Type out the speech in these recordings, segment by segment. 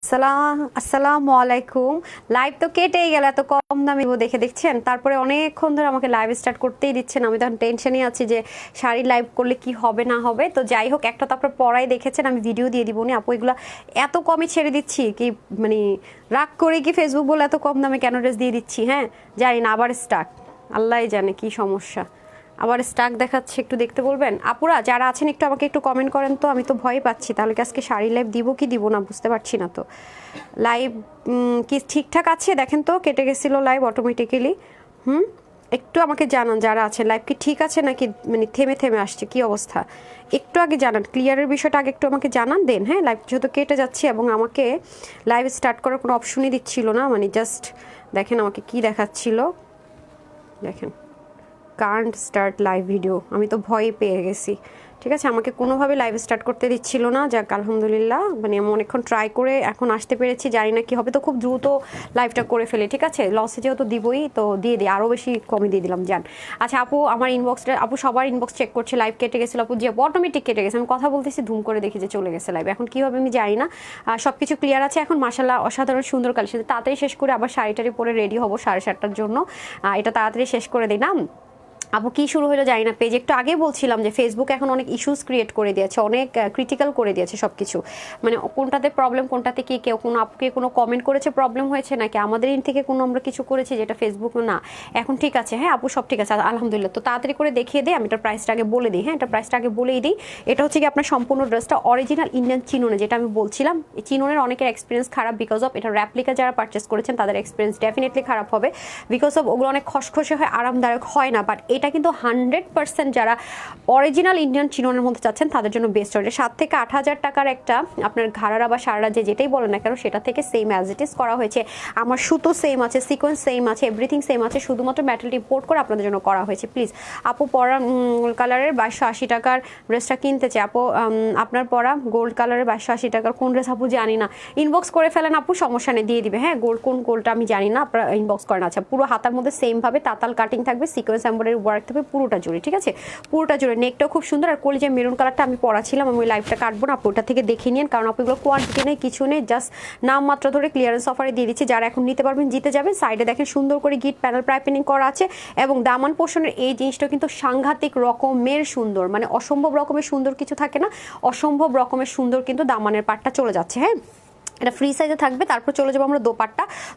আসসালামু আলাইকুম। লাইভ তো কেটেই গেল, এত কম দামে দেখে দেখছেন। তারপরে অনেকক্ষণ ধরে আমাকে লাইভ স্টার্ট করতেই দিচ্ছেন, আমি তখন টেনশনই আছি যে শাড়ি লাইভ করলে কি হবে না হবে। তো যাই হোক, একটা তো আপনার পড়াই দেখেছেন, আমি ভিডিও দিয়ে দিব না আপু, এগুলো এত কমই ছেড়ে দিচ্ছি কি মানে রাগ করে কি ফেসবুক বলে এত কম দামে কেন ড্রেস দিয়ে দিচ্ছি? হ্যাঁ জানি না, আবার স্টার্ট, আল্লাহই জানে কি সমস্যা, আবার স্টাক দেখাচ্ছে। একটু দেখতে বলবেন আপুরা যারা আছেন, একটু আমাকে একটু কমেন্ট করেন তো, আমি তো ভয় পাচ্ছি। তাহলে কি আজকে শাড়ি লাইভ দিব কি দিব না বুঝতে পারছি না। তো লাইভ কি ঠিকঠাক আছে দেখেন তো, কেটে গেছিলো লাইভ অটোমেটিক্যালি। একটু আমাকে জানান যারা আছে, লাইভ কি ঠিক আছে নাকি মানে থেমে থেমে আসছে, কি অবস্থা একটু আগে জানান। ক্লিয়ারের বিষয়টা আগে একটু আমাকে জানান দেন। হ্যাঁ, লাইভ যেহেতু কেটে যাচ্ছে এবং আমাকে লাইভ স্টার্ট করার কোনো অপশনই দিচ্ছিল না, মানে জাস্ট দেখেন আমাকে কি দেখাচ্ছিল, দেখেন কান্ট স্টার্ট লাইভ ভিডিও। আমি তো ভয় পেয়ে গেছি। ঠিক আছে, আমাকে কোনোভাবে লাইভ স্টার্ট করতে দিচ্ছিল না। যাক আলহামদুলিল্লাহ, মানে আমি অনেকক্ষণ ট্রাই করে এখন আসতে পেরেছি। জানি না কি হবে, তো খুব দ্রুত লাইভটা করে ফেলি। ঠিক আছে, লসে যেহেতু দিবই তো দিয়ে দিই, আরও বেশি কমে দিয়ে দিলাম যান। আচ্ছা আপু, আমার ইনবক্সটা আপু সবার ইনবক্স চেক করছে, লাইভ কেটে গেছিলো আপু, যে অটোমেটিক কেটে গেছে। আমি কথা বলতেছি ধুম করে দেখি যে চলে গেছে লাইভ। এখন কী হবে আমি জানি না, সব কিছু ক্লিয়ার আছে এখন মাশাআল্লাহ, অসাধারণ সুন্দর কালেকশন। তাড়াতাড়ি শেষ করে আবার শাড়িটারি পরে রেডি হবো 7:30টার জন্য। এটা তাড়াতাড়ি শেষ করে দিই না আপু। কি শুরু হলো জানি না, পেজ একটু আগে বলছিলাম যে ফেসবুক এখন অনেক ইস্যুস ক্রিয়েট করে দিয়েছে, অনেক ক্রিটিক্যাল করে দিয়েছে সব কিছু। মানে কোনটাতে প্রবলেম, কোনটাতে কি কেউ কোনো আপুকে কোনো কমেন্ট করেছে প্রবলেম হয়েছে, নাকি আমাদের ইন থেকে কোনো আমরা কিছু করেছি যেটা ফেসবুক না। এখন ঠিক আছে, হ্যাঁ আপু সব ঠিক আছে আলহামদুলিল্লাহ। তো তাড়াতাড়ি করে দেখিয়ে দিই, আমি এটার প্রাইসটা আগে বলে দিই। হ্যাঁ, এটা প্রাইসটা আগে বলেই দিই। এটা হচ্ছে কি আপনার সম্পূর্ণ ড্রেসটা অরিজিনাল ইন্ডিয়ান চিনোনে, যেটা আমি বলছিলাম। চিনোনের অনেকের এক্সপিরিয়েন্স খারাপ বিকজ অফ এটা র্যাপ্লিকা যারা পারচেস করেছেন তাদের এক্সপিরিয়েন্স ডেফিনেটলি খারাপ হবে বিকজ অফ ওগুলো অনেক খসখসে হয়, আরামদায়ক হয় না। বাট এটা কিন্তু 100% যারা অরিজিনাল ইন্ডিয়ান চিনোনের মধ্যে চাচ্ছেন তাদের জন্য বেস্ট হয়। 7 থেকে 8 হাজার টাকার একটা আপনার ঘাড়ারা বা সারারা যেটাই বলেন না কেন, সেটা থেকে সেম অ্যাজ ইট ইজ করা হয়েছে। আমার সুতো সেম আছে, সিকোয়েন্স সেম আছে, এভরিথিং সেম আছে, শুধুমাত্র ম্যাটেরিয়াল ইম্পোর্ট করে আপনাদের জন্য করা হয়েছে। প্লিজ আপু, পরা কালারের 2280 টাকার ড্রেসটা কিনতে চাই আপু। আপনার পরা গোল্ড কালারের 2280 টাকার কোন ড্রেস আপু জানি না, ইনবক্স করে ফেলেন আপু, সমস্যা নেই দিয়ে দিবে। হ্যাঁ, কোন গোল্ডটা আমি জানি না, আপনারা ইনবক্স করেন। আচ্ছা, পুরো হাতার মধ্যে সেম ভাবে তাতাল কাটিং থাকবে, সিকোয়েন্স এমব্রয়ডারি ওয়ার্ক থাকবে পুরোটা জুড়ে। ঠিক আছে, পুরোটা জুড়ে। নেকটাও খুব সুন্দর। আর কলিজা মেরুন কালারটা আমি পরাছিলাম, আমি ওই লাইভটা কাটবো না আপু, ওটা থেকে দেখে নিন, কারণ আপু এগুলো কোয়ান্টিটি নেই কিছু নেই, জাস্ট নাম মাত্র ধরে ক্লিয়ারেন্স অফারে দিয়ে দিচ্ছি। যারা এখন নিতে পারবেন জিতে যাবেন। সাইডে দেখেন সুন্দর করে গিট প্যানেল পাইপিনিং করা আছে এবং দামান পোর্শনের এই জিনিসটা কিন্তু সাংঘাতিক রকমের সুন্দর, মানে অসম্ভব রকমের সুন্দর কিছু থাকে না, অসম্ভব রকমের সুন্দর কিন্তু দামানের পাটটা চলে যাচ্ছে। হ্যাঁ, এটা ফ্রি সাইজে থাকবে। তারপর চলে যাবো আমরা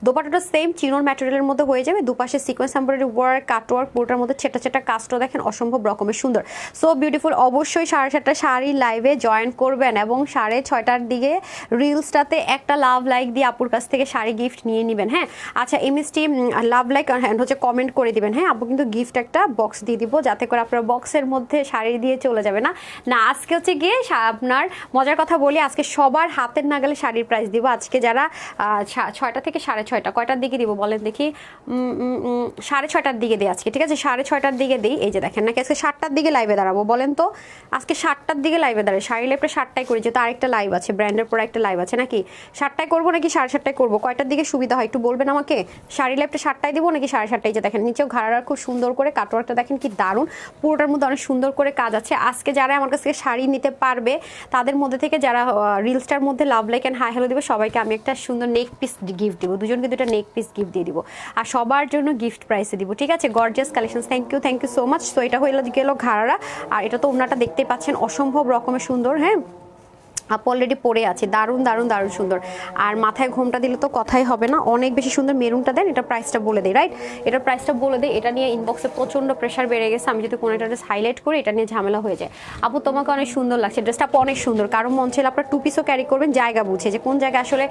দোপাট্টাটা সেম চিনোর ম্যাটেরিয়ালের মধ্যে হয়ে যাবে। দুপাশে সিকোয়েন্স এমব্রয়ডারি ওয়ার্ক, কাটওয়ার্ক, পুরোটার মধ্যে ছেটা ছেটা কাজটা দেখেন অসম্ভব রকমের সুন্দর, সো বিউটিফুল। অবশ্যই 7:30টা শাড়ি লাইভে জয়েন করবেন এবং 6:30টার দিকে রিলসটাতে একটা লাভ লাইক দিয়ে আপুর কাছ থেকে শাড়ি গিফট নিয়ে নেবেন। হ্যাঁ, আচ্ছা এমএসটি লাভ লাইক হচ্ছে কমেন্ট করে দিবেন। হ্যাঁ আপু, কিন্তু গিফট একটা বক্স দিয়ে দিব যাতে করে আপনার বক্সের মধ্যে শাড়ি দিয়ে চলে যাবে না। না আজকে হচ্ছে গিয়ে আপনার মজার কথা বলি, আজকে সবার হাতের নাগালে শাড়ির প্রাইস দিব। আজকে যারা 6টা থেকে 6:30, কয়টার দিকে দিব বলেন দেখি, 6:30টার দিকে দিই আজকে। ঠিক আছে, 6:30টার দিকে দিই। এই যে দেখেন, নাকি আজকে 7টার দিকে লাইভে দাঁড়াবো বলেন তো? আজকে 7টার দিকে লাইভে দাঁড়াই, শাড়ি লাইভটা 7টায় করি, যেহেতু আরেকটা লাইভ আছে, ব্র্যান্ডের পর একটা লাইভ আছে। নাকি 7টায় করবো নাকি 7:30টায় করবো, কয়টার দিকে সুবিধা হয় একটু বলবেন আমাকে? শাড়ি লাইভটা 7টায় দিব নাকি 7:30টায়? যে দেখেন নিচেও ঘাড়ার খুব সুন্দর করে কাটওয়ার্কটা দেখেন কি দারুণ, পুরোটার মধ্যে অনেক সুন্দর করে কাজ আছে। আজকে যারা আমার কাছ থেকে শাড়ি নিতে পারবে তাদের মধ্যে থেকে যারা রিলসটার মধ্যে love like and hi hello দিবে সবাইকে আমি একটা সুন্দর নেক পিস গিফট দিব, দুজনকে দুটো নেক পিস গিফট দিয়ে দিব, আর সবার জন্য গিফট প্রাইসে দিব। ঠিক আছে, gorgeous collection, thank you so much. তো এটা হয়ে গেল ঘাড়ারা, আর এটা তো ওনাটা দেখতেই পাচ্ছেন অসম্ভব রকমের সুন্দর। হ্যাঁ আপু অলরেডি পরে আছে, দারুণ দারুণ দারুণ সুন্দর। আর মাথায় ঘোমটা দিলে তো কথাই হবে না, অনেক বেশি সুন্দর। মেরুনটা দেন, এটা প্রাইসটা বলে দেয়, রাইট? এটার প্রাইসটা বলে দেয়। এটা নিয়ে ইনবক্সে প্রচন্ড প্রেশার বেড়ে গেছে, আমি যদি কোনো একটা ড্রেস হাইলাইট করি এটা নিয়ে ঝামেলা হয়ে যায়। আপু তোমাকে অনেক সুন্দর লাগছে, ড্রেসটা আপু অনেক সুন্দর। কারণ মন ছিল আপনার 2 পিসও ক্যারি করবেন, জায়গা বুঝে যে কোন জায়গায় আসলে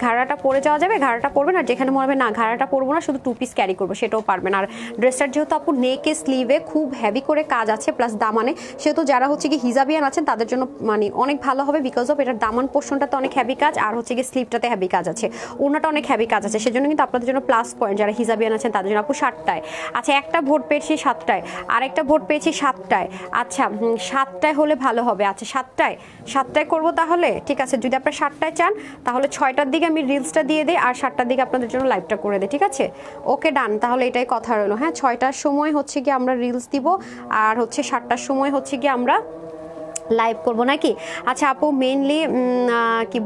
ঘাড়াটা পরে যাওয়া যাবে, ঘাড়াটা পরবেন, আর যেখানে মনে হবে না ঘাড়াটা পরবো না, শুধু 2 পিস ক্যারি করবো, সেটাও পারবেন। আর ড্রেসটার যেহেতু আপু নেকে স্লিভে খুব হেভি করে কাজ আছে প্লাস দামানে, সেহেতু যারা হচ্ছে কি হিজাবিয়ান আছেন তাদের জন্য মানে অনেক ভালো হবে বিকজ অফ এটার দামান পোর্শনটাতে অনেক হেভি কাজ, আর হচ্ছে গিয়ে স্লিভটাতে হেভি কাজ আছে, ওনাটা অনেক হেভি কাজ আছে, সেজন্য কিন্তু আপনাদের জন্য প্লাস পয়েন্ট যারা হিজাবিয়ান আছেন তাদের জন্য। আপু 7টায়, আচ্ছা একটা ভোট পেয়েছি 7টায়, আরেকটা ভোট পেয়েছি 7টায়। আচ্ছা 7টায় হলে ভালো হবে। আচ্ছা 7টায় করবো তাহলে, ঠিক আছে। যদি আপনারা 7টায় চান তাহলে 6টার দিকে আমি রিলসটা দিয়ে দিই, আর 7টার দিকে আপনাদের জন্য লাইভটা করে দিই। ঠিক আছে, ওকে ডান, তাহলে এটাই কথা রইলো। হ্যাঁ 6টার সময় হচ্ছে গিয়ে আমরা রিলস দিব, আর হচ্ছে 7টার সময় হচ্ছে গিয়ে আমরা লাইভ করবো নাকি? আচ্ছা আপু মেইনলি কি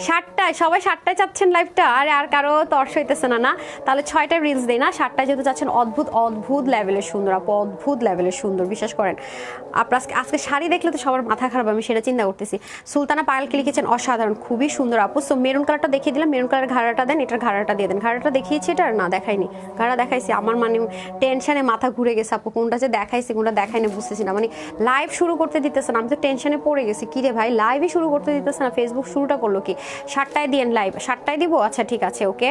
7টায়, সবাই 7টায় চাচ্ছেন লাইভটা? আরে আর কারো তর্স হইতেছে না? না তাহলে 6টায় রিলস দেই না, 7টায় যেহেতু চাচ্ছেন। অদ্ভুত অদ্ভুত লেভেলের সুন্দর আপু, অদ্ভুত লেভেলের সুন্দর, বিশ্বাস করেন। আপনার আজকে শাড়ি দেখলে তো সবার মাথা খারাপ, আমি সেটা চিন্তা করতেছি। সুলতানা পায়েলকে লিখেছেন অসাধারণ, খুবই সুন্দর আপু। সো মেরুন কালারটা দেখিয়ে দিলাম, মেরুন কালার ঘাড়াটা দেন, এটার ঘাড়াটা দিয়ে দেন। ঘাড়াটা দেখিয়েছি, এটা না দেখাইনি? ঘাড়া দেখাইছি, আমার মানে টেনশনে মাথা ঘুরে গেছে আপু, কোনটা যে দেখাইছি কোনটা দেখাইনি বুঝতেছি না। মানে লাইভ শুরু করতে দিতেছে না, আমি তো টেনশনে পড়ে গেছি। কি রে ভাই, লাইভই শুরু করতে দিতেছে না, ফেসবুক শুরুটা করলো কি? 7টায় দিয়েন লাইভ, 7টায় দিব? আচ্ছা ঠিক আছে, ওকে।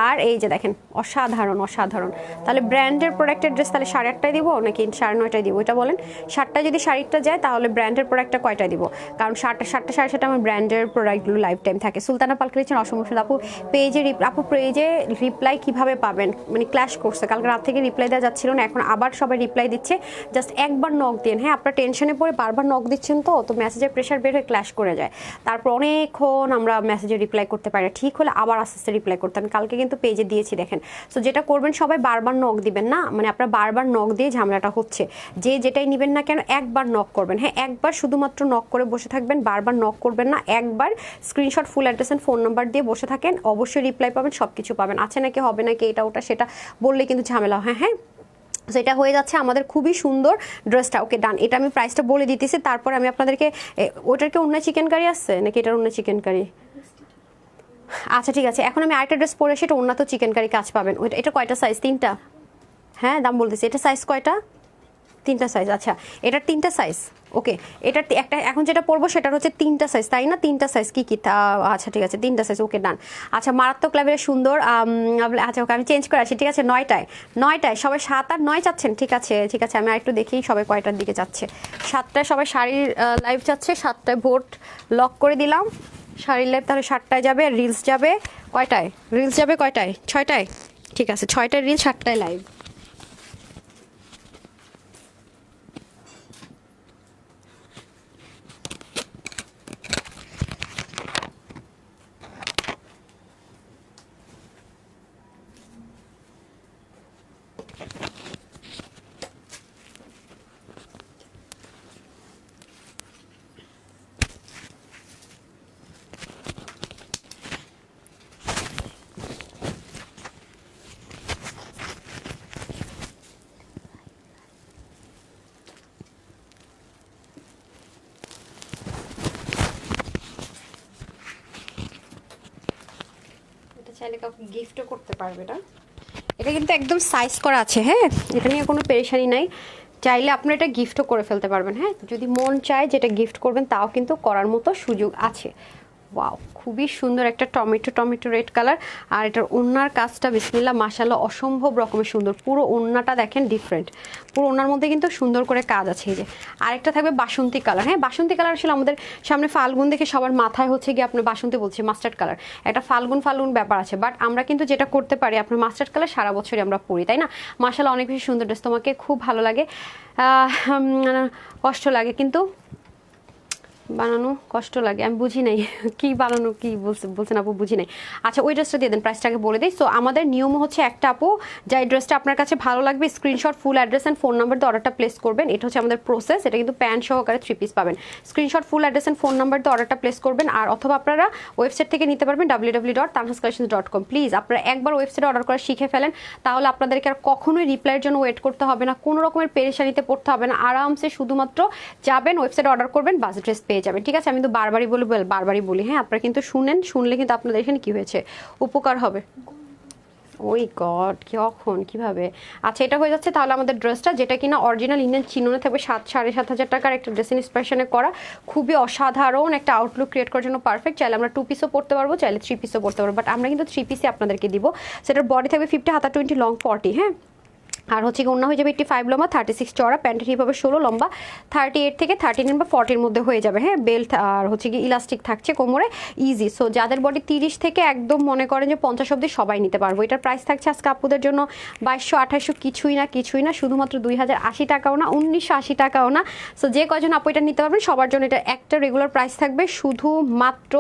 আর এই যে দেখেন অসাধারণ অসাধারণ। তাহলে ব্র্যান্ডের প্রোডাক্টের ড্রেস তাহলে 8:30টায় দিব নাকি 9:30টায় দিব, এটা বলেন। 7টায় যদি শাড়িটা যায় তাহলে ব্র্যান্ডের প্রোডাক্টটা কয়টায় দিব? কারণ 7টা 7:30 আমার ব্র্যান্ডের প্রোডাক্টগুলো লাইফ টাইম থাকে। সুলতানা পাল করেছেন অসম্ভব। আপু পেজে রিপ্লাই কিভাবে পাবেন? মানে ক্ল্যাশ করছে, কালকে রাত থেকে রিপ্লাই দেওয়া যাচ্ছিল না, এখন আবার সবাই রিপ্লাই দিচ্ছে। জাস্ট একবার নক দিন, হ্যাঁ আপনারা টেনশনে পড়ে বারবার নক দিচ্ছেন, তো মেসেজের প্রেশার বের হয়ে ক্ল্যাশ করে যায়। তারপর অনেকক্ষণ আমরা মেসেজে রিপ্লাই করতে পারি, ঠিক হলে আবার আস্তে আস্তে রিপ্লাই করতে। আমি কালকে কিন্তু পেজে দিয়েছি দেখেন। সো যেটা করবেন সবাই বারবার নক দিবেন না, মানে আপনারা বারবার নক দিয়ে ঝামেলাটা হচ্ছে। যে যেটাই নেবেন না কেন একবার নক করবেন, হ্যাঁ একবার শুধুমাত্র নক করে বসে থাকবেন, বারবার নক করবেন না। একবার screenshot full address and phone number দিয়ে বসে থাকেন, অবশ্যই রিপ্লাই পাবেন, সব কিছু পাবেন। আছে নাকি, হবে নাকি, এটা ওটা সেটা বললে কিন্তু ঝামেলা। হ্যাঁ হ্যাঁ, সেটা হয়ে যাচ্ছে আমাদের খুবই সুন্দর ড্রেসটা। ওকে ডান, এটা আমি প্রাইসটা বলে দিতেছি, তারপর আমি আপনাদেরকে ওটার কি অন্য চিকেন কারি আসছে নাকি এটার অন্য চিকেন কারি? আচ্ছা ঠিক আছে, এখন আমি আরেকটা ড্রেস পরে সেটা অন্য তো চিকেন কারি কাজ পাবেন। ওইটা, এটা কয়টা সাইজ? 3টা। হ্যাঁ দাম বলতেছি, এটা সাইজ কয়টা? 3টা সাইজ। আচ্ছা এটার 3টা সাইজ, ওকে। এটার একটা এখন যেটা পরবো সেটার হচ্ছে 3টা সাইজ, তাই না? 3টা সাইজ কি কি? আচ্ছা ঠিক আছে 3টা সাইজ, ওকে ডান। আচ্ছা মারাত্মক লেভেলের সুন্দর। আচ্ছা ওকে আমি চেঞ্জ করে আসি, ঠিক আছে। 9টায় সবাই 7 আর 9 চাচ্ছেন, ঠিক আছে ঠিক আছে। আমি আরেকটু দেখি সবাই কয়টার দিকে যাচ্ছে। 7টায় সবাই শাড়ির লাইভ চাচ্ছে, 7টায় ভোট লক করে দিলাম। শাড়ির লাইভ তাহলে 7টায় যাবে, আর রিলস যাবে কয়টায়? রিলস যাবে কয়টায়? 6টায়, ঠিক আছে। 6টায় রিলস, 7টায় লাইভ। চাইলে কাউকে গিফটও করতে পারবে না, এটা কিন্তু একদম সাইজ করা আছে, হ্যাঁ এটা নিয়ে কোনো পেরেশানি নাই। চাইলে আপনি এটা গিফটও করে ফেলতে পারবেন, হ্যাঁ যদি মন চায় যেটা গিফট করবেন তাও কিন্তু করার মতো সুযোগ আছে। ওয়াও খুবই সুন্দর একটা টমেটো রেড কালার। আর এটার ওড়নার কাজটা বিসমিল্লাহ মাশাআল্লাহ অসম্ভব রকমের সুন্দর। পুরো ওড়নাটা দেখেন ডিফারেন্ট, পুরো ওড়নার মধ্যে কিন্তু সুন্দর করে কাজ আছে। এই যে আরেকটা থাকবে বাসন্তী কালার, হ্যাঁ বাসন্তী কালার আসলে আমাদের সামনে ফাল্গুন দেখে সবার মাথায় হচ্ছে গিয়ে আপনার বাসন্তী বলছে মাস্টার্ড কালার, একটা ফাল্গুন ব্যাপার আছে। বাট আমরা কিন্তু যেটা করতে পারি আপনার মাস্টার্ড কালার সারা বছরই আমরা পরি, তাই না? মাশাআল্লাহ অনেক বেশি সুন্দর ড্রেস, তোমাকে খুব ভালো লাগে। কষ্ট লাগে কিন্তু বানানো, কষ্ট লাগে, আমি বুঝি নাই কি বানানো কি বলছেন আপু, বুঝি নাই। আচ্ছা ওই ড্রেসটা দিয়ে দেন, প্রাইসটাকে বলে দিই। সো আমাদের নিয়ম হচ্ছে একটা আপু যে ড্রেসটা আপনার কাছে ভালো লাগবে screenshot full address and phone number দিয়ে অর্ডারটা প্লেস করবেন। এটা হচ্ছে আমাদের প্রসেস, এটা কিন্তু প্যান্ট সহকারে 3 পিস পাবেন। Screenshot full address and phone number দিয়ে অর্ডারটা প্লেস করবেন, আর অথবা আপনারা ওয়েবসাইট থেকে নিতে পারবেন www.tanhascollections.com। প্লিজ আপনারা একবার ওয়েবসাইটে অর্ডার করা শিখে ফেলেন, তাহলে আপনাদেরকে আর কখনোই রিপ্লাইয়ের জন্য ওয়েট করতে হবে না, কোনো রকমের পেরেশানিতে পড়তে হবে না। আরামসে শুধুমাত্র যাবেন ওয়েবসাইটে অর্ডার করবেন, বাস ড্রেস পেয়ে যাবেন, ঠিক আছে? আমি তো বারবারই বলি, হ্যাঁ আপনারা কিন্তু শুনলে কিন্তু আপনাদের এখানে কি হয়েছে উপকার হবে। ওই গড কিভাবে? আচ্ছা এটা হয়ে যাচ্ছে তাহলে আমাদের ড্রেসটা, যেটা কিনা অরিজিনাল ইন্ডিয়ান চিননে থাকবে 7,500 টাকার একটা ড্রেস ইন্সপিরেশনে করা, খুবই অসাধারণ একটা আউটলুক ক্রিয়েট করার জন্য পারফেক্ট। চাইলে আমরা 2 পিসও পড়তে পারবো, চাইলে 3 পিসও পড়তে পারবো, বাট আমরা কিন্তু 3 পিসই আপনাদেরকে দিব। সেটার বডি থাকবে 50, হাতা 20, লং 40, হ্যাঁ। আর হচ্ছে ওড়না হয়ে যাবে 85 লম্বা, 36 চড়া, প্যান্টের হিপ হবে 16 লম্বা, 38 থেকে 39 বা 40-র মধ্যে হয়ে যাবে, হ্যাঁ। বেল্ট আর হচ্ছে কি ইলাস্টিক থাকছে কোমরে, ইজি। সো যাদের বডি 30 থেকে একদম মনে করেন যে 50 অবধি সবাই নিতে পারবো। এটার প্রাইস থাকছে আজকে আপুদের জন্য 2200-2800, কিছুই না, শুধুমাত্র 2080 টাকাও না, 1980 টাকাও না। সো যে কয়জন আপু এটা নিতে পারবেন সবার জন্য এটা একটা রেগুলার প্রাইস থাকবে শুধুমাত্র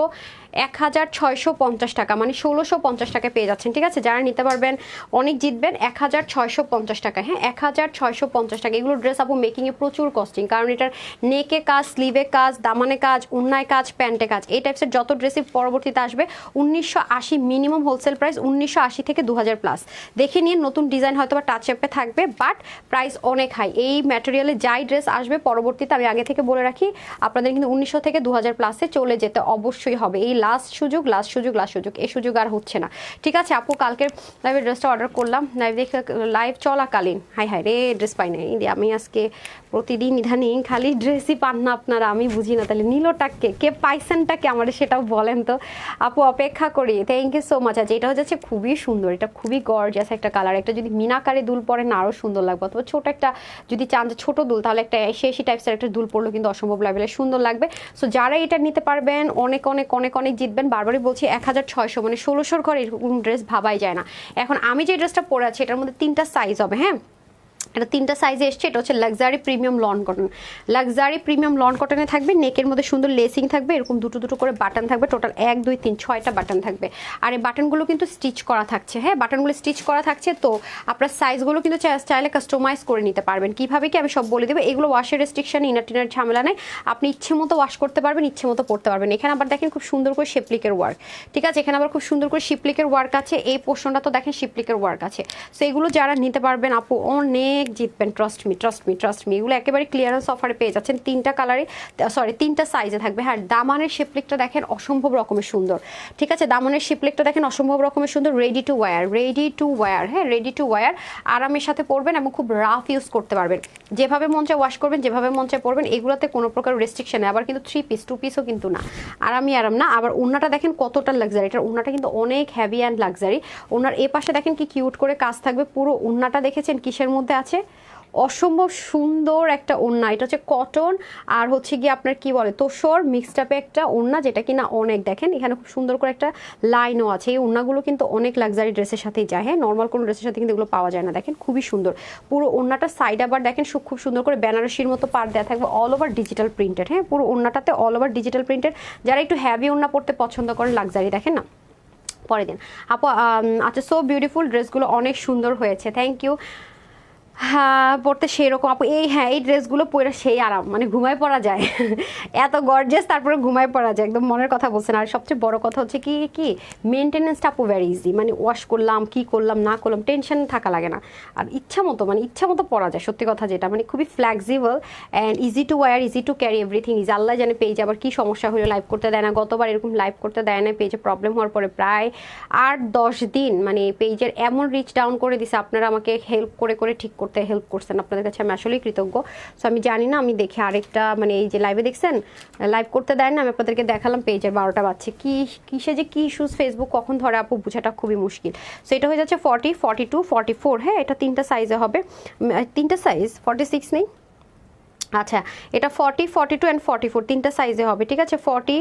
1650 টাকা, মানে 1650 টাকায় পেয়ে যাচ্ছেন। ঠিক আছে, যারা নিতে পারবেন অনেক জিতবেন। 1650 টাকা, হ্যাঁ 1650 টাকা। এগুলো ড্রেস আপু মেকিংয়ে প্রচুর কস্টিং, কারণ এটার নেকে কাজ, স্লিভে কাজ, দামানে কাজ, উন্নায় কাজ, প্যান্টে কাজ, এই টাইপসের যত ড্রেসই পরবর্তীতে আসবে 1980 মিনিমাম হোলসেল প্রাইস, 1980 থেকে 2000 প্লাস। দেখে নিয়ে নতুন ডিজাইন হয়তো বা টাচ আপে থাকবে, বাট প্রাইস অনেক হাই। এই ম্যাটেরিয়ালে যাই ড্রেস আসবে পরবর্তীতে, আমি আগে থেকে বলে রাখি, আপনাদের কিন্তু 1900 থেকে 2000 প্লাসে চলে যেতে অবশ্যই হবে। এই লাস্ট সুযোগ, লাস্ট সুযোগ, লাস্ট সুযোগ, এই সুযোগ আর হচ্ছে না। ঠিক আছে আপু, কালকের লাইভে ড্রেসটা অর্ডার করলাম, লাইভ চলাকালীন, হাই হাই রে ড্রেস পাই নাই। আমি আজকে প্রতিদিন ইদানিং খালি ড্রেসই পান না আপনারা, আমি বুঝি না। তাহলে নীলটাকে কে পাইছেনটাকে আমার সেটাও বলেন তো আপু, অপেক্ষা করি। Thank you so much. আচ্ছা, এটা হচ্ছে খুবই সুন্দর, এটা খুবই গর্জিয়াস একটা কালার। একটা যদি মিনাকারে দুল পরে না আরও সুন্দর লাগবে, অথবা ছোট একটা যদি চান যে ছোট দুল, তাহলে একটা শেষি টাইপসের একটা দুল পরলেও কিন্তু অসম্ভব লাগবে, সুন্দর লাগবে। সো যারা এটা নিতে পারবেন অনেক অনেক অনেক অনেক জিতবেন। বারবারই বলছি 1600, মানে 1600 ঘরে এরকম ড্রেস ভাবাই যায় না। এখন আমি যে ড্রেসটা পরে আছি এটার মধ্যে 3টা সাইজ হবে, হ্যাঁ এটা 3টা সাইজে এসছে। এটা হচ্ছে luxury premium lawn cotton, luxury premium lawn কটনে থাকবে। নেকের মধ্যে সুন্দর লেসিং থাকবে, এরকম দুটো দুটো করে বাটন থাকবে, টোটাল 1 2 3 6টা বাটন থাকবে। আর এই বাটনগুলো কিন্তু স্টিচ করা থাকছে, হ্যাঁ বাটনগুলো স্টিচ করা থাকছে। তো আপনার সাইজগুলো কিন্তু চাইলে কাস্টমাইজ করে নিতে পারবেন। কীভাবে কি আমি সব বলে দেবো। এগুলো ওয়াশের রেস্ট্রিকশন, ইনার টিনার ঝামেলা নেই, আপনি ইচ্ছে মতো ওয়াশ করতে পারবেন, ইচ্ছে মতো পড়তে পারবেন। এখানে আবার দেখেন খুব সুন্দর করে শিপলিকের ওয়ার্ক, ঠিক আছে, এখানে আবার খুব সুন্দর করে শিপলিকের ওয়ার্ক আছে। এই পোর্শনটা তো দেখেন শিপলিকের ওয়ার্ক আছে। সো এগুলো যারা নিতে পারবেন আপু অনেক জিতবেন, trust me trust me trust me. এগুলো একেবারে ক্লিয়ারেন্স অফারে পেয়ে যাচ্ছেন, 3টা কালারে, সরি 3টা সাইজে থাকবে। হ্যাঁ দামানের শিপলিকটা দেখেন অসম্ভব রকমের সুন্দর, ঠিক আছে, দামানের শিপলিকটা দেখেন অসম্ভব রকমের সুন্দর। Ready to wire, ready to wire, হ্যাঁ রেডি টু ওয়্যার, আরামের সাথে পরবেন এবং খুব রাফ ইউজ করতে পারবেন। যেভাবে মন চায় ওয়াশ করবেন, যেভাবে মন চায় পরবেন, এগুলোতে কোনো প্রকার রেস্ট্রিকশন নেই। আবার কিন্তু 3 পিস 2 পিসও কিন্তু না, আরামই আরাম না। আবার ওড়নাটা দেখেন কতটা লাক্সারি, এটার ওড়নাটা কিন্তু অনেক হেভি অ্যান্ড লাক্সারি। ওড়নার এ পাশে দেখেন কি কিউট করে কাজ থাকবে। পুরো ওড়নাটা দেখেছেন কিসের মধ্যে আছে, অসম্ভব সুন্দর একটা ওড়না। এটা হচ্ছে কটন আর হচ্ছে গিয়ে আপনার কি বলে তোসর মিক্সড আপে একটা ওড়না, যেটা কিনা অনেক, দেখেন এখানে খুব সুন্দর করে একটা লাইনও আছে। এই ওড়নাগুলো কিন্তু অনেক লাক্সারি ড্রেসের সাথেই যায়, হ্যাঁ নর্মাল কোনো ড্রেসের সাথে কিন্তু এগুলো পাওয়া যায় না। দেখেন খুবই সুন্দর পুরো ওড়নাটা, সাইড আবার দেখেন খুব সুন্দর করে বেনারসির মতো পার দেওয়া থাকবে, অল ওভার ডিজিটাল প্রিন্টেড, হ্যাঁ পুরো ওড়নাটাতে অল ওভার ডিজিটাল প্রিন্টেড। যারা একটু হ্যাভি ওড়না পড়তে পছন্দ করেন লাক্সারি, দেখেন না পরে দিন আপু। আচ্ছা সো বিউটিফুল, ড্রেসগুলো অনেক সুন্দর হয়েছে, থ্যাংক ইউ। হ্যাঁ পড়তে সেরকম আপু, এই হ্যাঁ এই ড্রেসগুলো পরে সেই আরাম, মানে ঘুমায় পড়া যায় এত গর্জিয়াস, তারপরে ঘুমায় পড়া যায়, একদম মনের কথা বলছেন। আর সবচেয়ে বড় কথা হচ্ছে কি কি মেনটেনেন্সটা আপু ভেরি ইজি, মানে ওয়াশ করলাম কি করলাম না করলাম টেনশন থাকা লাগে না। আর ইচ্ছা মতো মানে ইচ্ছা মতো পরা যায়, সত্যি কথা যেটা, মানে খুবই flexible and easy to wear, easy to carry, everything is. আল্লাহ জানে পেজে আবার কি সমস্যা হলো, লাইভ করতে দেয় না। গতবার এরকম লাইভ করতে দেয় না, পেজে প্রবলেম হওয়ার পরে প্রায় 8-10 দিন মানে পেজের এমন রিচ ডাউন করে দিছে। আপনারা আমাকে হেল্প করে করে ঠিক করতে হেল্প করছেন, আপনাদের কাছে আমি আসলেই কৃতজ্ঞ। সো আমি জানি না, আমি দেখে আরেকটা মানে এই যে লাইভে দেখছেন লাইভ করতে দেয় না, আমি আপনাদেরকে দেখালাম পেজের 12টা বাজছে, কিসে যে কি ইস্যুস ফেসবুক কখন ধরে আপু বোঝাটা খুবই মুশকিল। সো এটা হয়ে যাচ্ছে 40, 42, 44, হ্যাঁ এটা 3টা সাইজে হবে, 3টা সাইজ 46 নেই, আচ্ছা এটা 40, 42 অ্যান্ড 44 3টা সাইজে হবে, ঠিক আছে। 40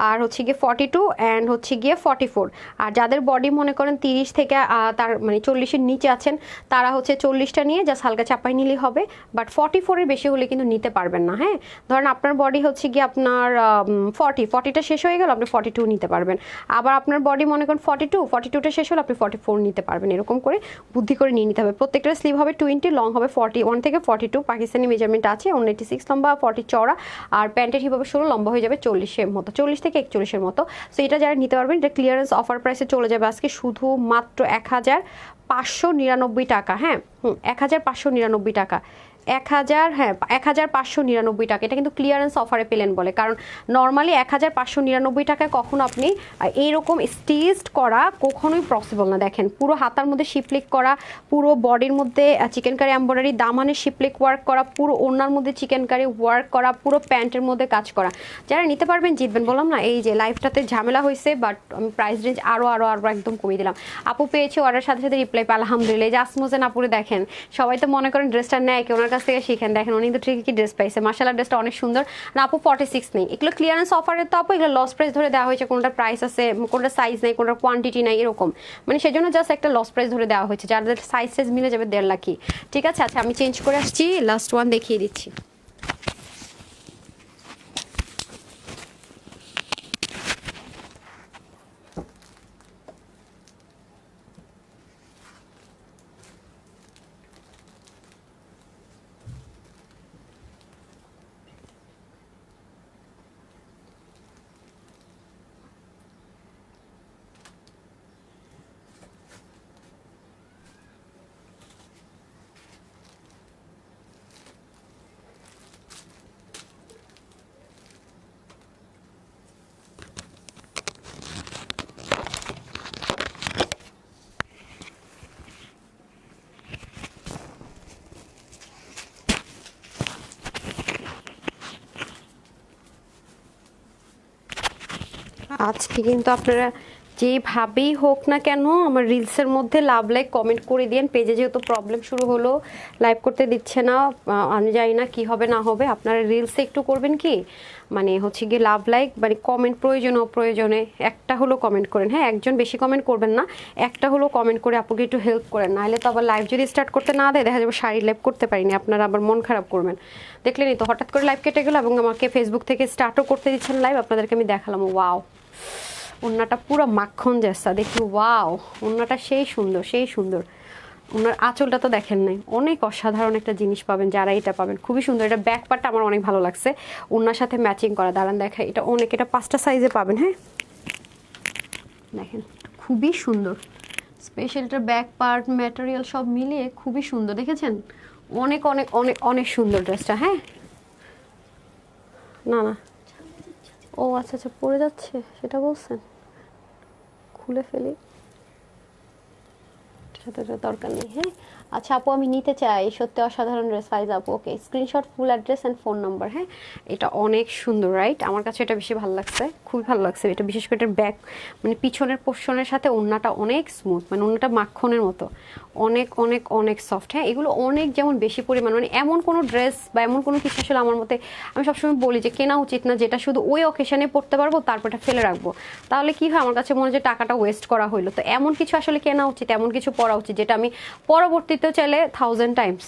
আর হচ্ছে গিয়ে 42 অ্যান্ড হচ্ছে গিয়ে 44। আর যাদের বডি মনে করেন 30 থেকে তার মানে 40-এর নিচে আছেন, তারা হচ্ছে 40টা নিয়ে জাস্ট হালকা চাপাই নিলেই হবে, বাট 44-এর বেশি হলে কিন্তু নিতে পারবেন না। হ্যাঁ ধরেন আপনার বডি হচ্ছে গিয়ে আপনার 40টা শেষ হয়ে গেল, আপনি 42 নিতে পারবেন। আবার আপনার বডি মনে করেন 42টা শেষ হলো, আপনি 44 নিতে পারবেন। এরকম করে বুদ্ধি করে নিয়ে নিতে হবে। প্রত্যেকটা স্লিভ হবে 20, লং হবে 41 থেকে 42, পাকিস্তানি মেজারমেন্ট আছে, 86 লম্বা, 40 চওড়া, আর প্যান্টের হিপ হবে 16, লম্বা হয়ে যাবে 40-এর মতো, 40 থেকে 41-এর মতো। সো এটা যারা নিতে পারবেন, এটা ক্লিয়ারেন্স অফার প্রাইসে চলে যাবে আজকে শুধু মাত্র 1599 টাকা। হ্যাঁ 1599 টাকা, 1599 টাকা। এটা কিন্তু ক্লিয়ারেন্স অফারে পেলেন বলে, কারণ নর্মালি 1599 টাকায় কখনো আপনি এইরকম স্টিচড করা কখনোই পসিবল না। দেখেন পুরো হাতার মধ্যে শিপলিক করা, পুরো বডির মধ্যে চিকেন কারি এমব্রয়ডারি, দামানের শিপলিক ওয়ার্ক করা, পুরো ওড়নার মধ্যে চিকেন কারি ওয়ার্ক করা, পুরো প্যান্টের মধ্যে কাজ করা। যারা নিতে পারবেন জিতবেন, বললাম না এই যে লাইফটাতে ঝামেলা হয়েছে, বাট আমি প্রাইস রেঞ্জ আরও একদম কমিয়ে দিলাম। আপু পেয়েছে অর্ডার সাথে সাথে রিপ্লাই পাই আলহামদুলিল্লাহ। এই যে আসমোজেন আপুরে দেখেন, সবাই তো মনে করেন ড্রেসটা নেয় কি ওনার কাছ থেকে শিখেন, দেখেন উনি কিন্তু ঠিকই ড্রেস পাইছে, মাশাআল্লাহ ড্রেসটা অনেক সুন্দর না আপু। 46 নেই, এগুলো ক্লিয়ারেন্স অফারের তো আপু, এগুলো লস প্রাইস ধরে দেওয়া হয়েছে, কোনটা প্রাইস আছে, কোনটা সাইজ নেই, কোনটা কোয়ান্টিটি নাই, এরকম মানে সেজন্য জাস্ট একটা লস প্রাইস ধরে দেওয়া হয়েছে, যাদের সাইজ মিলে যাবে 1.5 লাখ। ঠিক আছে আচ্ছা আমি চেঞ্জ করে আসছি, লাস্ট ওয়ান দেখিয়ে দিচ্ছি। আজকে কিন্তু আপনারা যেভাবেই হোক না কেন আমার রিলসের মধ্যে লাভ লাইক কমেন্ট করে দিন। পেজে যেহেতু প্রবলেম শুরু হলো, লাইভ করতে দিচ্ছে না, আমি জানি না কি হবে না হবে। আপনারা রিলসে একটু করবেন কি, মানে হচ্ছে গিয়ে লাভ লাইক মানে কমেন্ট প্রয়োজনে অপ্রয়োজনে একটা হলো কমেন্ট করেন, হ্যাঁ একজন বেশি কমেন্ট করবেন না, একটা হলো কমেন্ট করে আপুকে একটু হেল্প করেন, নাহলে তো আবার লাইভ যদি স্টার্ট করতে না দেয় দেখা যাবে শাড়ি লাইভ করতে পারিনি, আপনারা আবার মন খারাপ করবেন। দেখলেনই তো হঠাৎ করে লাইভ কেটে গেল এবং আমাকে ফেসবুক থেকে স্টার্টও করতে দিচ্ছেন লাইভ, আপনাদেরকে আমি দেখালাম। ওয়াও, ওড়নাটা পুরো মাখন জেসা, দেখি ওয়াও ওড়নাটা সেই সুন্দর সেই সুন্দর। ওনার আঁচলটা তো দেখেন নাই, অনেক অসাধারণ একটা জিনিস পাবেন যারা এটা পাবেন, খুবই সুন্দর। এটা ব্যাক পার্টটা আমার অনেক ভালো লাগছে, ওনার সাথে ম্যাচিং করা। দাঁড়ান দেখায়, এটা অনেক, এটা 5টা সাইজে পাবেন। হ্যাঁ দেখেন খুবই সুন্দর, স্পেশালটার ব্যাক পার্ট ম্যাটেরিয়াল সব মিলিয়ে খুবই সুন্দর, দেখেছেন অনেক অনেক অনেক অনেক সুন্দর ড্রেসটা। হ্যাঁ না না, ও আচ্ছা আচ্ছা পড়ে যাচ্ছে সেটা বলছেন, খুলে ফেলি, সাথে দরকার নেই। হ্যাঁ আচ্ছা আপু আমি নিতে চাই, সত্যি অসাধারণ ড্রেস, সাইজ আপু okay, screenshot full address and phone number. হ্যাঁ এটা অনেক সুন্দর রাইট, আমার কাছে এটা বেশি ভালো লাগছে, খুবই ভালো লাগছে এটা, বিশেষ করে এটার ব্যাক মানে পিছনের পোর্শনের সাথে ওড়নাটা অনেক স্মুথ, মানে ওড়নাটা মাখনের মতো, অনেক অনেক অনেক সফট। হ্যাঁ এগুলো অনেক যেমন বেশি পরিমাণ, মানে এমন কোনো ড্রেস বা এমন কোনো কিছু আসলে আমার মতে আমি সবসময় বলি যে কেনা উচিত না যেটা শুধু ওই অকেশনে পড়তে পারবো তারপর এটা ফেলে রাখবো, তাহলে কি হয় আমার কাছে মনে হয় যে টাকাটা ওয়েস্ট করা হইলো। তো এমন কিছু আসলে কেনা উচিত, এমন কিছু পরা উচিত যেটা আমি পরবর্তীতে চাইলে 1000 টাইমস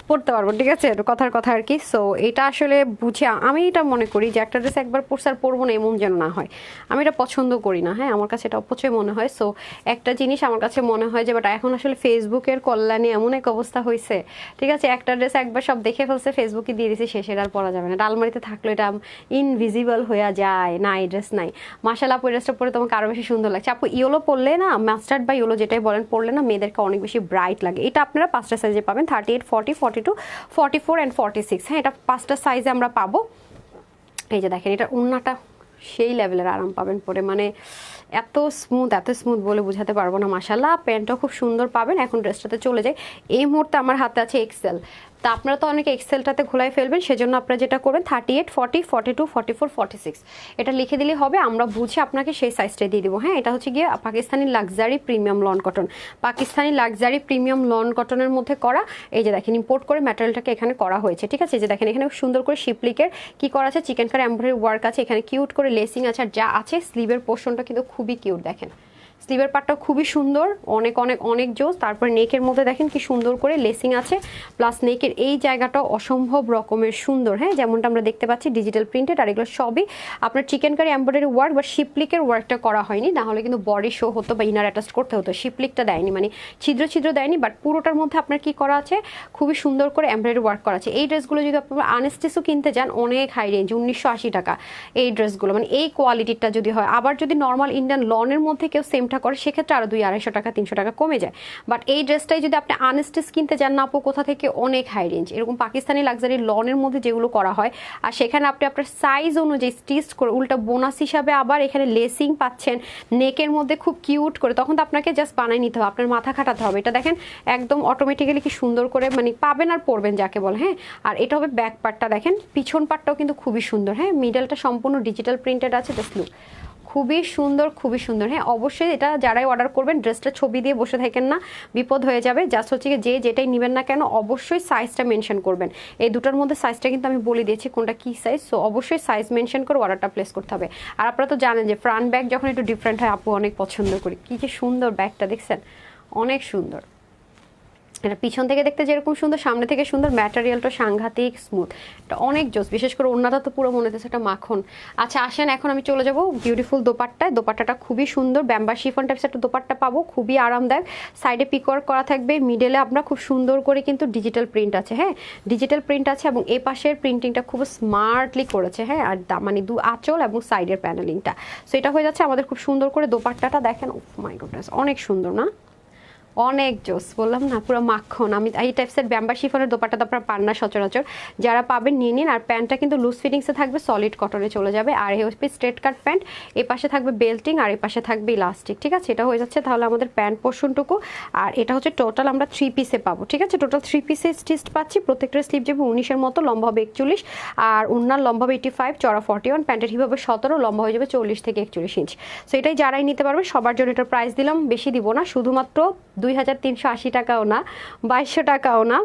পড়তে পারবো, ঠিক আছে কথার কথা আর কি। সো এটা আসলে বুঝে আমি এটা মনে করি যে একটা ড্রেস একবার পরছে আর পরবো না এমন যেন না হয়, আমি এটা পছন্দ করি না। হ্যাঁ আমার কাছে এটা অপচয় মনে হয়। সো একটা জিনিস আমার কাছে মনে হয় যে বাট এখন আসলে ফেসবুকের কল্যাণে এমন এক অবস্থা হয়েছে, ঠিক আছে একটা ড্রেস একবার সব দেখে ফেলছে, ফেসবুকে দিয়ে দিয়েছে, শেষের আর পরা যাবে না, আলমারিতে থাকলে এটা ইনভিজিবল হয়ে যায় না, এই ড্রেস নাই। মাশাআল্লাহ আপু এই ড্রেসটা পরে তোমাকে আরো বেশি সুন্দর লাগছে আপু, ইয়েলো পরলে না, মাস্টার্ড বা ইয়েলো যেটাই বলেন পরলে না মেয়েদেরকে অনেক বেশি ব্রাইট লাগে। এটা আপনারা 5টা সাইজে পাবেন, 38, 40, 42, 44 অ্যান্ড 46। হ্যাঁ এটা 5টা সাইজে আমরা পাবো। এই যে দেখেন এটা ওড়নাটা সেই লেভেলের আরাম পাবেন পরে, মানে এত স্মুথ বলে বোঝাতে পারবো না। মাশাআল্লাহ প্যান্টটাও খুব সুন্দর পাবেন। এখন ড্রেসটাতে চলে যাই, এই মুহূর্তে আমার হাতে আছে এক্সেল, তা আপনারা তো অনেকে এক্সেলটাতে ঘোলাই ফেলবেন, সেজন্য আপনারা যেটা করবেন 38, 40, 42, 44, 46 এটা লিখে দিলে হবে, আমরা বুঝে আপনাকে সেই সাইজটাই দিয়ে দেবো। হ্যাঁ এটা হচ্ছে গিয়ে Pakistani luxury premium lawn cotton, Pakistani luxury premium lawn কটনের মধ্যে করা। এই যে দেখেন ইম্পোর্ট করে ম্যাটেরিয়ালটাকে এখানে করা হয়েছে, ঠিক আছে। এই যে দেখেন এখানে সুন্দর করে শিপলিকের কি করা আছে, চিকেন কারি এমব্রয়ডারি ওয়ার্ক আছে, এখানে কিউট করে লেসিং আছে, আর যা আছে স্লিভের পোর্শনটা কিন্তু খুবই কিউট, দেখেন স্লিভের পার্টটা খুবই সুন্দর, অনেক অনেক অনেক জোস। তারপরে নেকের মধ্যে দেখেন কি সুন্দর করে লেসিং আছে, প্লাস নেকের এই জায়গাটা অসম্ভব রকমের সুন্দর। হ্যাঁ যেমনটা আমরা দেখতে পাচ্ছি ডিজিটাল প্রিন্টেড, আর এগুলো সবই আপনার চিকেন কারি এমব্রয়ডারি ওয়ার্ক বা শিপলিকের ওয়ার্কটা করা হয়নি, না হলে কিন্তু বডি শো হতো বা ইনার অ্যাটাচ করতে হতো, শিপলিকটা দেয়নি, মানে ছিদ্র ছিদ্র দেয়নি, বাট পুরোটার মধ্যে আপনার কি করা আছে খুবই সুন্দর করে এমব্রয়ডারি ওয়ার্ক করা আছে। এই ড্রেসগুলো যদি আপনারা আনস্টিচও কিনতে যান অনেক হাই রেঞ্জ, 1980 টাকা এই ড্রেসগুলো, মানে এই কোয়ালিটিটা যদি হয়। আবার যদি নর্মাল ইন্ডিয়ান লনের মধ্যে কেউ সেমটা করে সেক্ষেত্রে আরো 200-250 টাকা 300 টাকা কমে যায়, বাট এই ড্রেসটাই যদি আপনি আনস্টিচ কিনতে যান না আপু কোথা থেকে, অনেক হাই রেঞ্জ। এরকম পাকিস্তানি লাক্সারি লনের মধ্যে যেগুলো করা হয়, আর সেখানে আপনি আপনার সাইজ অনুযায়ী স্টিচ করে উল্টা বোনাস হিসাবে আবার এখানে লেসিং পাচ্ছেন নেকের মধ্যে খুব কিউট করে, তখন তো আপনাকে জাস্ট বানাই নিতে হবে, আপনার মাথা খাটাতে হবে। এটা দেখেন একদম অটোমেটিক্যালি কি সুন্দর করে মানে পাবেন আর পরবেন যাকে বলে। হ্যাঁ আর এটা হবে ব্যাক পার্টটা, দেখেন পিছন পার্টটাও কিন্তু খুবই সুন্দর। হ্যাঁ মিডলটা সম্পূর্ণ ডিজিটাল প্রিন্টেড আছে, জাস্ট লুক খুবই সুন্দর খুবই সুন্দর। হ্যাঁ অবশ্যই এটা যারাই অর্ডার করবেন ড্রেসটা ছবি দিয়ে বসে থাকেন না, বিপদ হয়ে যাবে। জাস্ট হচ্ছে যে যেটাই নেবেন না কেন অবশ্যই সাইজটা মেনশন করবেন, এই দুটোর মধ্যে সাইজটা কিন্তু আমি বলে দিয়েছি কোনটা কি সাইজ, সো অবশ্যই সাইজ মেনশন করে অর্ডারটা প্লেস করতে হবে। আর আপনারা তো জানেন যে ফ্রন্ট ব্যাগ যখন একটু ডিফারেন্ট হয় আপু অনেক পছন্দ করি, কি যে সুন্দর ব্যাগটা দেখছেন অনেক সুন্দর, এটা পিছন থেকে দেখতে যেরকম সুন্দর সামনে থেকে সুন্দর, ম্যাটেরিয়ালটা সাংঘাতিক স্মুথ, এটা অনেক জোস। বিশেষ করে ওড়নাটা তো পুরো মনে হচ্ছে একটা মাখন। আচ্ছা আসেন এখন আমি চলে যাব বিউটিফুল দোপাট্টায়, দোপাট্টাটা খুবই সুন্দর, ব্যাম্বা শিফন টাইপস একটা দোপাট্টা পাবো, খুবই আরামদায়ক, সাইডে পিকওয়ার্ক করা থাকবে, মিডলে আমরা খুব সুন্দর করে কিন্তু ডিজিটাল প্রিন্ট আছে। হ্যাঁ ডিজিটাল প্রিন্ট আছে এবং এই পাশের প্রিন্টিংটা খুব স্মার্টলি করেছে। হ্যাঁ আর মানে দু আঁচল এবং সাইডের প্যানেলিংটা, সো এটা হয়ে যাচ্ছে আমাদের খুব সুন্দর করে দোপাট্টাটা দেখেন, ও মাই গডনেস অনেক সুন্দর না, অনেক জোস, বললাম না পুরো মাখন। আমি এই টাইপসের ব্যাম্বার শিফনের দোপাট্টা তো আপনারা পান না সচরাচর, যারা পাবেন নিয়ে নিন। আর প্যান্টটা কিন্তু লুজ ফিটিংসে থাকবে, সলিড কটনে চলে যাবে। আর এই হচ্ছে স্ট্রেট কাট প্যান্ট, এই পাশে থাকবে বেল্টিং আর এই পাশে থাকবে ইলাস্টিক, ঠিক আছে? এটা হয়ে যাচ্ছে তাহলে আমাদের প্যান্ট পোর্শনটুকু। আর এটা হচ্ছে টোটাল আমরা 3 পিসে পাবো, ঠিক আছে? টোটাল 3 পিসে স্টিচড পাচ্ছি। প্রত্যেকটা স্লিভ যাবে 19-এর মতো, লম্বা হবে 41, আর ওড়নার লম্বা হবে 85, চড়া 41, প্যান্টের হিপ হবে 17, লম্বা হয়ে যাবে 40 থেকে 41 ইঞ্চ। সো এটাই যারাই নিতে পারবে সবার জন্য এটার প্রাইস দিলাম, বেশি দিব না, শুধুমাত্র 2380 টাকাও না, 2200 টাকাও না।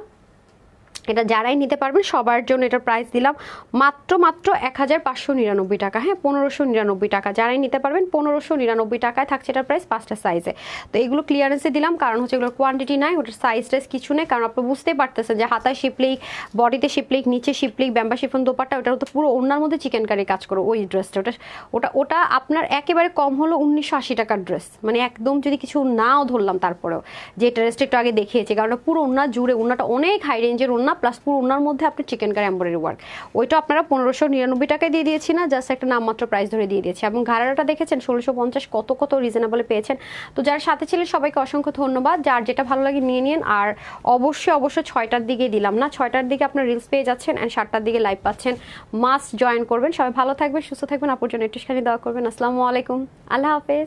এটা যারাই নিতে পারবেন সবার জন্য এটার প্রাইস দিলাম মাত্র 1599 টাকা। হ্যাঁ, 1599 টাকা। যারাই নিতে পারবেন 1599 টাকায় থাকছে এটার প্রাইস 5টা সাইজে। তো এগুলো ক্লিয়ারেন্সে দিলাম, কারণ হচ্ছে এগুলোর কোয়ান্টিটি নাই, ওটার সাইজ টাইজ কিছু নেই। কারণ আপনি বুঝতেই পারতেছেন যে হাতায় শিপলিক, বডিতে শিপলিক, নিচে শিপলিক, ব্যাম্বা শিফন দোপাট্টা, ওটার তো পুরো ওড়নার মধ্যে চিকেন কারি কাজ করো ওই ড্রেসটা। ওটা ওটা আপনার একেবারে কম হলো 1980 টাকার ড্রেস, মানে একদম যদি কিছু নাও ধরলাম তারপরেও, যে ড্রেসটা একটু আগে দেখিয়েছি, কারণ পুরো ওড়না জুড়ে, ওড়নাটা অনেক হাই রেঞ্জের ওড়না, প্লাস পুরো ওড়নার মধ্যে আপনি চিকেন কারি এমব্রয়ডারি ওয়ার্ক। ওইটা আপনারা 1599 টাকায় দিয়ে দিয়েছি না, জাস্ট একটা নামমাত্র প্রাইস ধরে দিয়ে দিয়েছি। এবং ঘাড়াটা দেখেছেন 1650, কত কত রিজনেবলে পেয়েছেন। তো যারা সাথে ছিলেন সবাইকে অসংখ্য ধন্যবাদ। যার যেটা ভালো লাগে নিয়ে নিন। আর অবশ্যই 6টার দিকে দিলাম না, 6টার দিকে আপনার রিলস পেয়ে যাচ্ছেন অ্যান্ড 7টার দিকে লাইভ পাচ্ছেন। মাস্ট জয়েন করবেন। সবাই ভালো থাকবেন, সুস্থ থাকবেন, আপুর জন্য একটু খানি দোয়া করবেন। আসসালামু আলাইকুম, আল্লাহ হাফেজ।